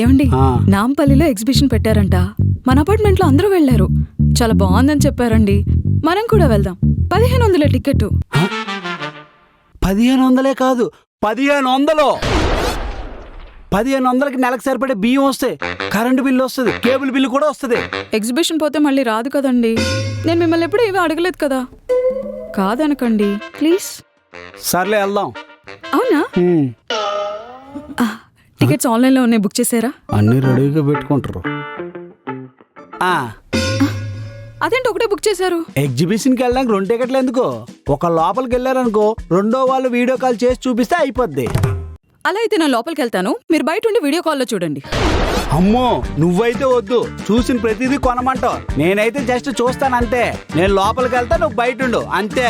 ఏమండి, నాంపల్లిలో ఎగ్జిబిషన్ పెట్టారంట. మన అపార్ట్మెంట్ లో అందరూ వెళ్లారు. చాలా బాగుందని చెప్పారండి. మనం కూడా వెళ్దాం. 1500 టికెట్. 1500 కాదు, 1500. 1500కి నెలకు సరిపడే బియ్యం వస్తాయి, కరెంటు బిల్లు వస్తుంది, కేబుల్ బిల్లు కూడా వస్తుంది. ఎగ్జిబిషన్ పోతే మళ్ళీ రాదు కదండి. నేను మిమ్మల్ని ఎప్పుడు ఏమీ అడగలేదు కదా. కాదనకండి ప్లీజ్. సర్లే వెళ్దాం. అవునా? టికెట్స్ ఆన్లైన్లో ఉన్నాయి, బుక్ చేసారా? అన్ని రెడీగా పెట్టుకుంటారు. అదేంటి ఒకటే బుక్ చేశారు? ఎగ్జిబిషన్కి వెళ్ళడానికి 2 టికెట్లు ఎందుకో? ఒక లోపలికి వెళ్ళారనుకో, రెండో వాళ్ళు వీడియో కాల్ చేసి చూపిస్తే అయిపోద్ది. అలా అయితే నేను లోపలికి వెళ్తాను, మీరు బయట ఉండి వీడియో కాల్లో చూడండి. అమ్మో, నువ్వైతే వద్దు, చూసిన ప్రతిదీ కొనమంటావు. నేనైతే జస్ట్ చూస్తాను అంతే. నేను లోపలికి వెళ్తా, నువ్వు బయట ఉండు అంతే.